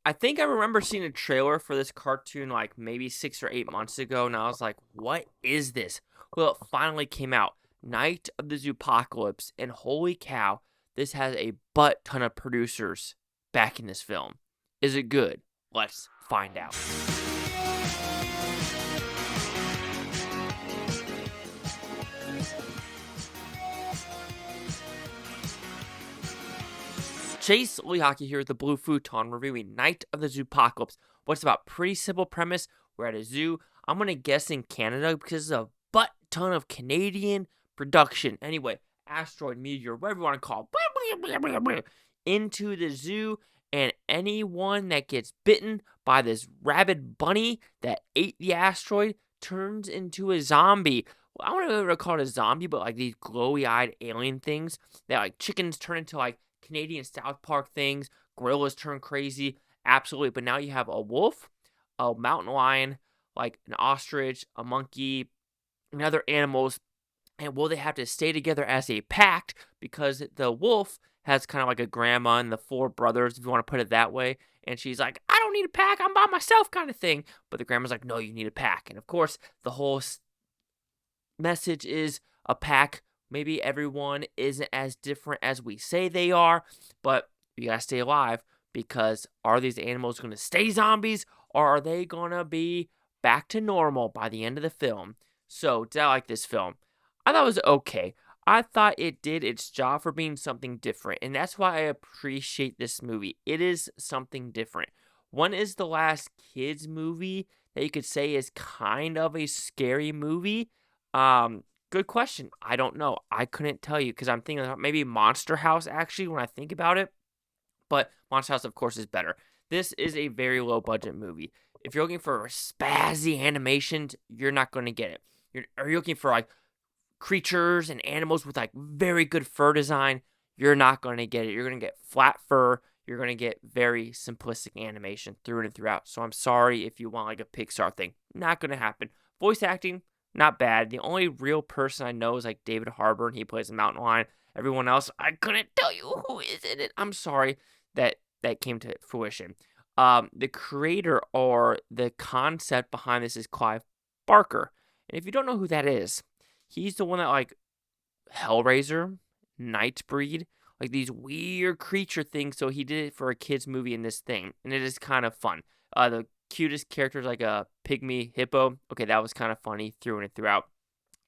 I think I remember seeing a trailer for this cartoon like maybe 6 or 8 months ago, and I was like, what is this? Well, it finally came out. Night of the Zoopocalypse, and holy cow, this has a butt ton of producers back in this film. Is it good? Let's find out. Chase Lehocky here with the Blue Futon reviewing Night of the Zoopocalypse. What's about? Pretty simple premise. We're at a zoo. I'm going to guess in Canada because there's a butt ton of Canadian production. Anyway, asteroid, meteor, whatever you want to call it, into the zoo, and anyone that gets bitten by this rabid bunny that ate the asteroid turns into a zombie. Well, I don't know if I would call it a zombie, but like these glowy-eyed alien things that like chickens turn into like Canadian South Park things. Gorillas turn crazy. Absolutely. But now you have a wolf, a mountain lion, like an ostrich, a monkey, and other animals. And will they have to stay together as a pack? Because the wolf has kind of like a grandma and the four brothers, if you want to put it that way. And she's like, I don't need a pack. I'm by myself kind of thing. But the grandma's like, no, you need a pack. And of course, the whole message is a pack. Maybe everyone isn't as different as we say they are, but you gotta stay alive because are these animals gonna stay zombies or are they gonna be back to normal by the end of the film? So, did I like this film? I thought it was okay. I thought it did its job for being something different, and that's why I appreciate this movie. It is something different. One is the last kids movie that you could say is kind of a scary movie. Good question. I don't know. I couldn't tell you because I'm thinking about maybe Monster House actually when I think about it. But Monster House, of course, is better. This is a very low budget movie. If you're looking for spazzy animations, you're not going to get it. Are you looking for like creatures and animals with like very good fur design? You're not going to get it. You're going to get flat fur. You're going to get very simplistic animation through and throughout. So I'm sorry if you want like a Pixar thing. Not going to happen. Voice acting, not bad. The only real person I know is like David Harbour, and he plays a mountain lion. Everyone else, I couldn't tell you who is in it. I'm sorry that came to fruition. The creator or the concept behind this is Clive Barker. And if you don't know who that is, he's the one that like Hellraiser, Nightbreed, like these weird creature things. So he did it for a kids movie in this thing, and it is kind of fun. The cutest characters like a pygmy hippo. Okay, that was kind of funny through and throughout.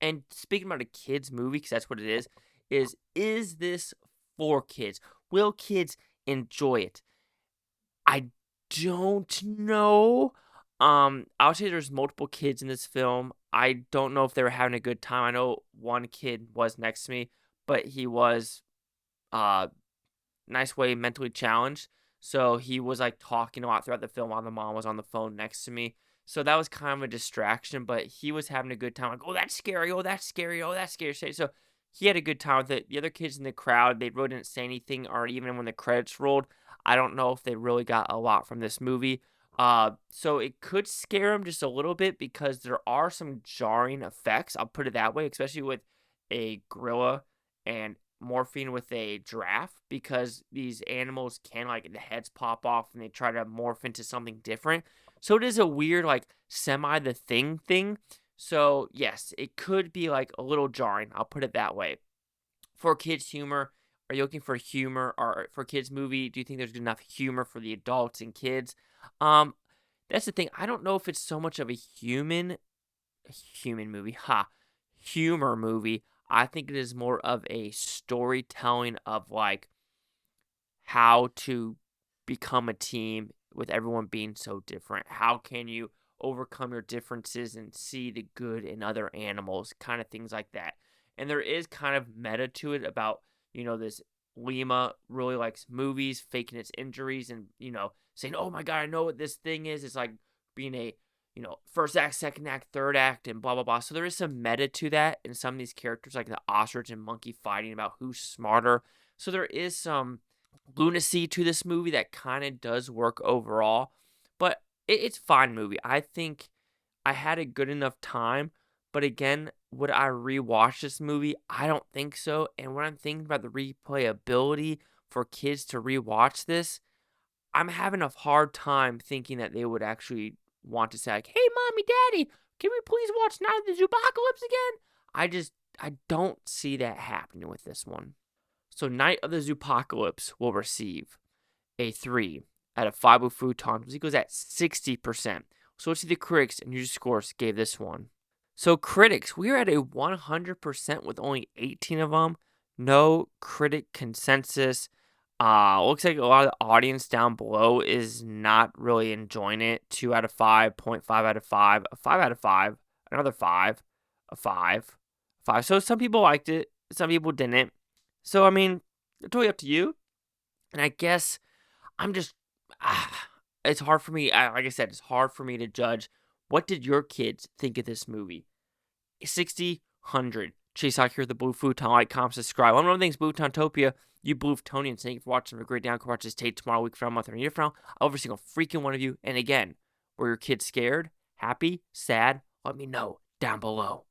And speaking about a kids movie, because that's what it is this for kids? Will kids enjoy it? I don't know. I would say there's multiple kids in this film. I don't know if they were having a good time. I know one kid was next to me, but he was nice way mentally challenged. So he was like talking a lot throughout the film while the mom was on the phone next to me. So that was kind of a distraction, but he was having a good time. Like, oh, that's scary. Oh, that's scary. Oh, that's scary. So he had a good time with it. The other kids in the crowd, they really didn't say anything, or even when the credits rolled, I don't know if they really got a lot from this movie. So it could scare them just a little bit because there are some jarring effects. I'll put it that way, especially with a gorilla and morphing with a giraffe because these animals can like the heads pop off and they try to morph into something different. So it is a weird like semi the thing. So yes, it could be like a little jarring. I'll put it that way. For kids humor, are you looking for humor or for kids movie? Do you think there's enough humor for the adults and kids? Um, that's the thing. I don't know if it's so much of a human movie. Humor movie. I think it is more of a storytelling of like how to become a team with everyone being so different. How can you overcome your differences and see the good in other animals, kind of things like that. And there is kind of meta to it about, this Lima really likes movies, faking its injuries and, saying, oh my God, I know what this thing is. It's like being a, first act, second act, third act, and blah, blah, blah. So there is some meta to that in some of these characters, like the ostrich and monkey fighting about who's smarter. So there is some lunacy to this movie that kind of does work overall. But it's a fine movie. I think I had a good enough time. But again, would I rewatch this movie? I don't think so. And when I'm thinking about the replayability for kids to rewatch this, I'm having a hard time thinking that they would actually want to say, like, hey, mommy, daddy, can we please watch Night of the Zoopocalypse again? I don't see that happening with this one. So Night of the Zoopocalypse will receive a 3 out of 5 with Futon, which equals at 60%. So let's see the critics and user scores gave this one. So critics, we are at a 100% with only 18 of them. No critic consensus. Looks like a lot of the audience down below is not really enjoying it. 2 out of 5, 0.5 out of 5, a 5 out of 5, another 5, a 5, 5. So some people liked it, some people didn't. So, I mean, it's totally up to you. And I guess I'm just, it's hard for me, like I said, it's hard for me to judge. What did your kids think of this movie? 60, 100. Chase out here, the Blue Futon, like, comment, subscribe. One of the things, Bluetontopia, you Blue Futonians, thank you for watching. Have a great day. I can watch this tape tomorrow, week from a month, or a year from now. Every single freaking one of you. And again, were your kids scared, happy, sad? Let me know down below.